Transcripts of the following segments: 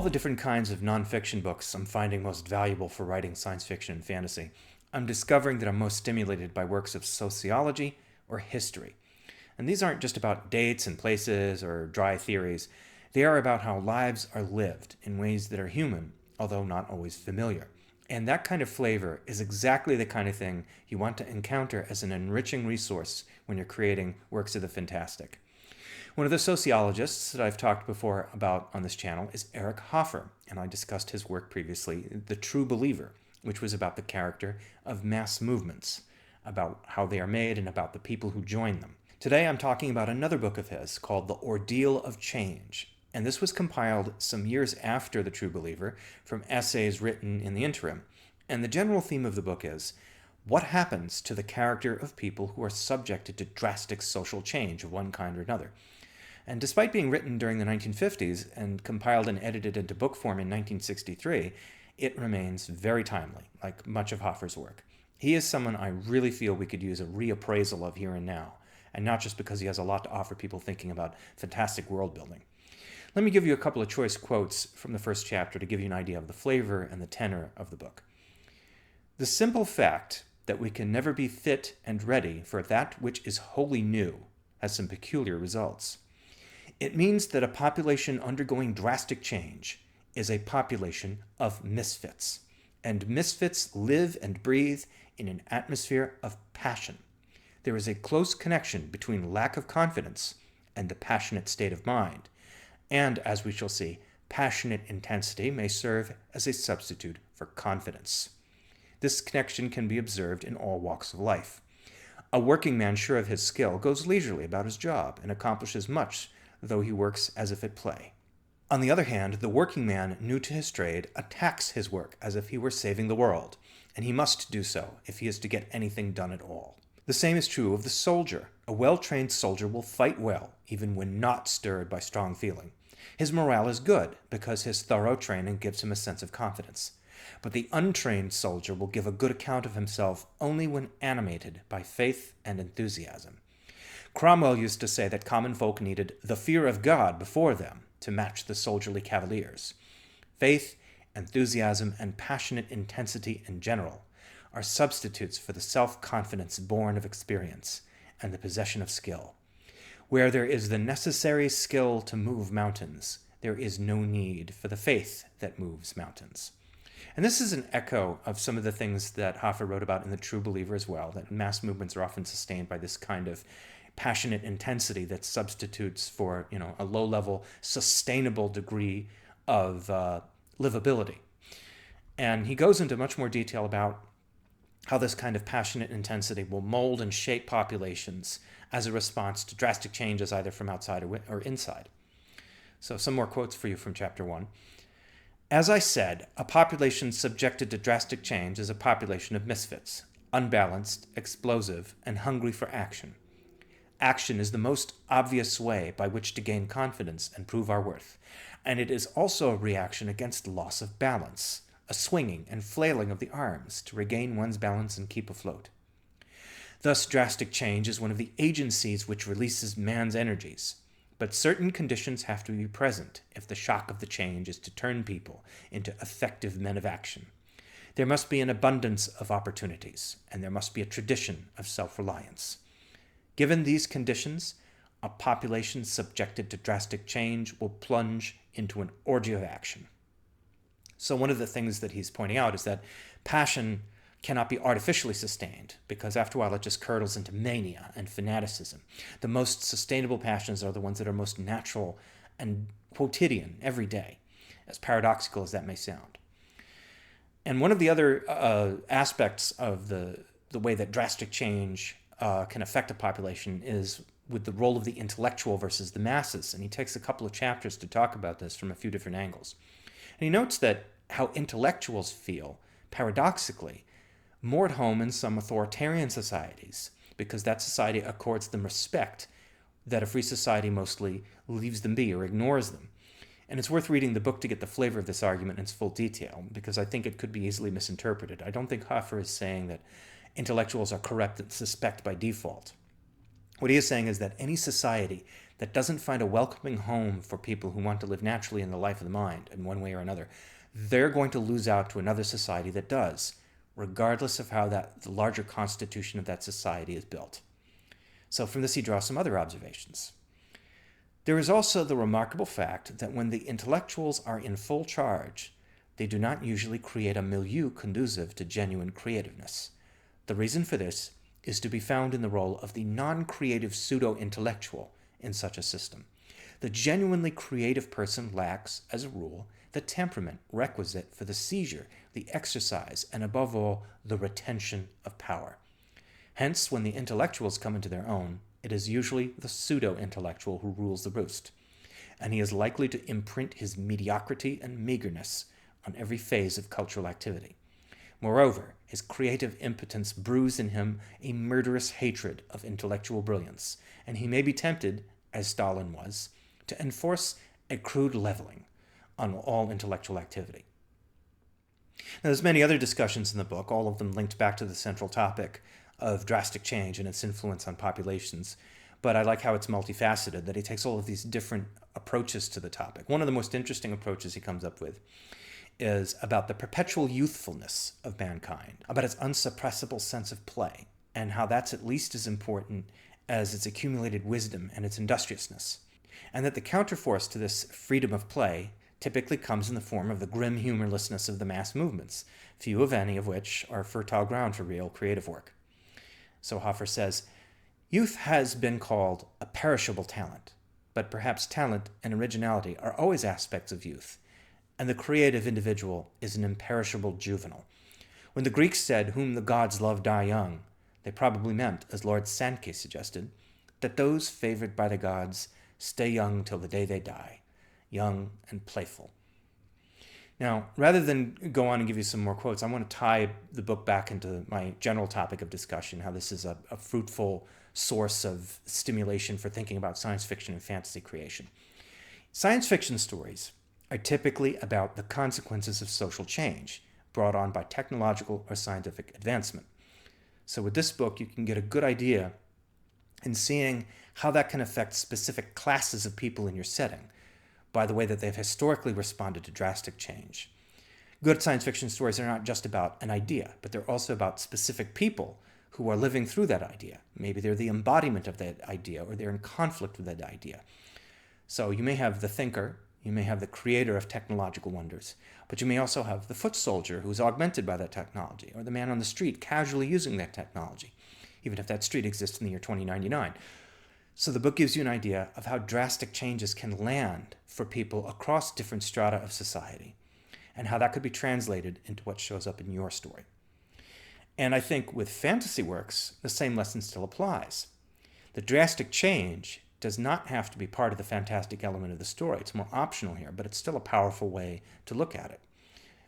all the different kinds of nonfiction books I'm finding most valuable for writing science fiction and fantasy, I'm discovering that I'm most stimulated by works of sociology or history. And these aren't just about dates and places or dry theories. They are about how lives are lived in ways that are human, although not always familiar. And that kind of flavor is exactly the kind of thing you want to encounter as an enriching resource when you're creating works of the fantastic. One of the sociologists that I've talked before about on this channel is Eric Hoffer, and I discussed his work previously, The True Believer, which was about the character of mass movements, about how they are made and about the people who join them. Today I'm talking about another book of his called The Ordeal of Change, and this was compiled some years after The True Believer from essays written in the interim. And the general theme of the book is, what happens to the character of people who are subjected to drastic social change of one kind or another? And despite being written during the 1950s and compiled and edited into book form in 1963, it remains very timely, like much of Hoffer's work. He is someone I really feel we could use a reappraisal of here and now, and not just because he has a lot to offer people thinking about fantastic world building. Let me give you a couple of choice quotes from the first chapter to give you an idea of the flavor and the tenor of the book. The simple fact that we can never be fit and ready for that which is wholly new has some peculiar results. It means that a population undergoing drastic change is a population of misfits, and misfits live and breathe in an atmosphere of passion. There is a close connection between lack of confidence and the passionate state of mind, and as we shall see, passionate intensity may serve as a substitute for confidence. This connection can be observed in all walks of life. A working man sure of his skill goes leisurely about his job and accomplishes much, though he works as if at play. On the other hand, the working man new to his trade attacks his work as if he were saving the world, and he must do so if he is to get anything done at all. The same is true of the soldier. A well-trained soldier will fight well, even when not stirred by strong feeling. His morale is good because his thorough training gives him a sense of confidence. But the untrained soldier will give a good account of himself only when animated by faith and enthusiasm. Cromwell used to say that common folk needed the fear of God before them to match the soldierly cavaliers. Faith, enthusiasm, and passionate intensity in general are substitutes for the self-confidence born of experience and the possession of skill. Where there is the necessary skill to move mountains, there is no need for the faith that moves mountains. And this is an echo of some of the things that Hoffer wrote about in The True Believer as well, that mass movements are often sustained by this kind of passionate intensity that substitutes for, a low-level, sustainable degree of livability. And he goes into much more detail about how this kind of passionate intensity will mold and shape populations as a response to drastic changes either from outside or inside. So some more quotes for you from chapter 1. As I said, a population subjected to drastic change is a population of misfits, unbalanced, explosive, and hungry for action. Action is the most obvious way by which to gain confidence and prove our worth, and it is also a reaction against loss of balance, a swinging and flailing of the arms to regain one's balance and keep afloat. Thus, drastic change is one of the agencies which releases man's energies, but certain conditions have to be present if the shock of the change is to turn people into effective men of action. There must be an abundance of opportunities, and there must be a tradition of self-reliance. Given these conditions, a population subjected to drastic change will plunge into an orgy of action. So one of the things that he's pointing out is that passion cannot be artificially sustained, because after a while it just curdles into mania and fanaticism. The most sustainable passions are the ones that are most natural and quotidian every day, as paradoxical as that may sound. And one of the other aspects of the way that drastic change can affect a population is with the role of the intellectual versus the masses. And he takes a couple of chapters to talk about this from a few different angles. And he notes that how intellectuals feel, paradoxically, more at home in some authoritarian societies, because that society accords them respect that a free society mostly leaves them be or ignores them. And it's worth reading the book to get the flavor of this argument in its full detail, because I think it could be easily misinterpreted. I don't think Hoffer is saying that intellectuals are corrupt and suspect by default. What he is saying is that any society that doesn't find a welcoming home for people who want to live naturally in the life of the mind in one way or another, they're going to lose out to another society that does, regardless of how the larger constitution of that society is built. So from this he draws some other observations. There is also the remarkable fact that when the intellectuals are in full charge, they do not usually create a milieu conducive to genuine creativeness. The reason for this is to be found in the role of the non-creative pseudo-intellectual in such a system. The genuinely creative person lacks, as a rule, the temperament requisite for the seizure, the exercise, and above all, the retention of power. Hence, when the intellectuals come into their own, it is usually the pseudo-intellectual who rules the roost, and he is likely to imprint his mediocrity and meagerness on every phase of cultural activity. Moreover, his creative impotence brews in him a murderous hatred of intellectual brilliance, and he may be tempted, as Stalin was, to enforce a crude leveling on all intellectual activity. Now, there's many other discussions in the book, all of them linked back to the central topic of drastic change and its influence on populations, but I like how it's multifaceted, that he takes all of these different approaches to the topic. One of the most interesting approaches he comes up with is about the perpetual youthfulness of mankind, about its unsuppressible sense of play, and how that's at least as important as its accumulated wisdom and its industriousness, and that the counterforce to this freedom of play typically comes in the form of the grim humorlessness of the mass movements, few of any of which are fertile ground for real creative work. So Hoffer says, youth has been called a perishable talent, but perhaps talent and originality are always aspects of youth, and the creative individual is an imperishable juvenile. When the Greeks said, whom the gods love die young, they probably meant, as Lord Sankey suggested, that those favored by the gods stay young till the day they die, young and playful. Now, rather than go on and give you some more quotes, I want to tie the book back into my general topic of discussion, how this is a fruitful source of stimulation for thinking about science fiction and fantasy creation. Science fiction stories are typically about the consequences of social change brought on by technological or scientific advancement. So with this book, you can get a good idea in seeing how that can affect specific classes of people in your setting by the way that they've historically responded to drastic change. Good science fiction stories are not just about an idea, but they're also about specific people who are living through that idea. Maybe they're the embodiment of that idea, or they're in conflict with that idea. So you may have the thinker, you may have the creator of technological wonders, but you may also have the foot soldier who's augmented by that technology, or the man on the street casually using that technology, even if that street exists in the year 2099. So the book gives you an idea of how drastic changes can land for people across different strata of society, and how that could be translated into what shows up in your story. And I think with fantasy works, the same lesson still applies. The drastic change does not have to be part of the fantastic element of the story. It's more optional here, but it's still a powerful way to look at it.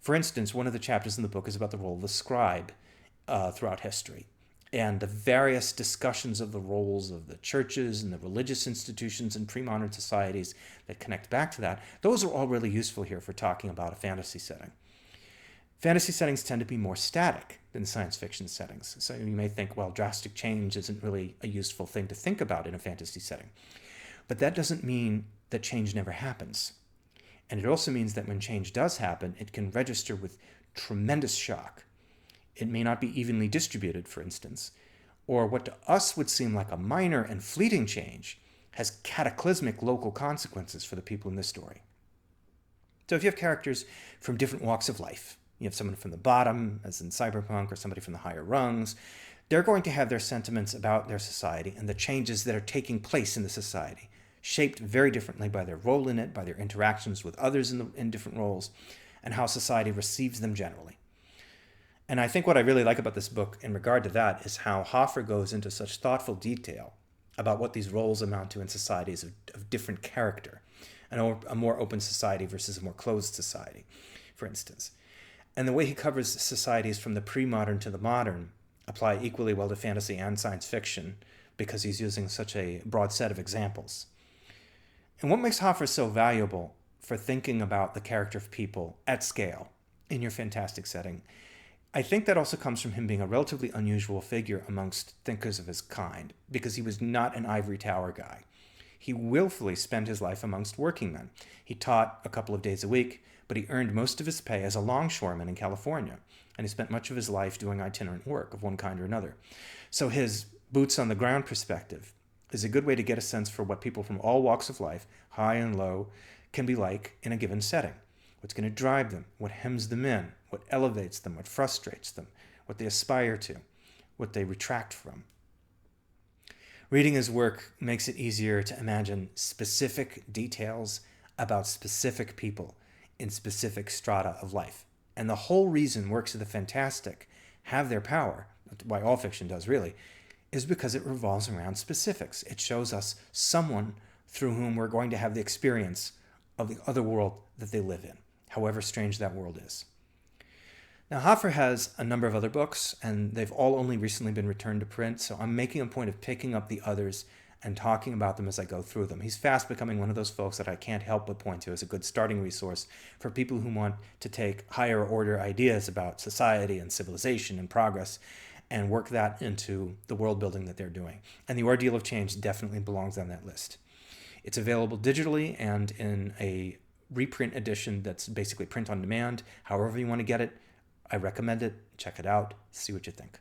For instance, one of the chapters in the book is about the role of the scribe throughout history, and the various discussions of the roles of the churches and the religious institutions in pre-modern societies that connect back to that. Those are all really useful here for talking about a fantasy setting. Fantasy settings tend to be more static than science fiction settings. So you may think, well, drastic change isn't really a useful thing to think about in a fantasy setting. But that doesn't mean that change never happens. And it also means that when change does happen, it can register with tremendous shock. It may not be evenly distributed, for instance, or what to us would seem like a minor and fleeting change has cataclysmic local consequences for the people in this story. So if you have characters from different walks of life, you have someone from the bottom, as in Cyberpunk, or somebody from the higher rungs, they're going to have their sentiments about their society and the changes that are taking place in the society, shaped very differently by their role in it, by their interactions with others in different roles, and how society receives them generally. And I think what I really like about this book in regard to that is how Hoffer goes into such thoughtful detail about what these roles amount to in societies of different character, and a more open society versus a more closed society, for instance. And the way he covers societies from the pre-modern to the modern apply equally well to fantasy and science fiction because he's using such a broad set of examples. And what makes Hoffer so valuable for thinking about the character of people at scale in your fantastic setting, I think that also comes from him being a relatively unusual figure amongst thinkers of his kind, because he was not an ivory tower guy. He willfully spent his life amongst working men. He taught a couple of days a week, but he earned most of his pay as a longshoreman in California, and he spent much of his life doing itinerant work of one kind or another. So his boots on the ground perspective is a good way to get a sense for what people from all walks of life, high and low, can be like in a given setting. What's going to drive them, what hems them in, what elevates them, what frustrates them, what they aspire to, what they retract from. Reading his work makes it easier to imagine specific details about specific people in specific strata of life. And the whole reason works of the fantastic have their power, why all fiction does really, is because it revolves around specifics. It shows us someone through whom we're going to have the experience of the other world that they live in, however strange that world is. Now, Hoffer has a number of other books, and they've all only recently been returned to print, so I'm making a point of picking up the others and talking about them as I go through them. He's fast becoming one of those folks that I can't help but point to as a good starting resource for people who want to take higher order ideas about society and civilization and progress and work that into the world building that they're doing. And The Ordeal of Change definitely belongs on that list. It's available digitally and in a reprint edition that's basically print on demand. However you want to get it, I recommend it. Check it out. See what you think.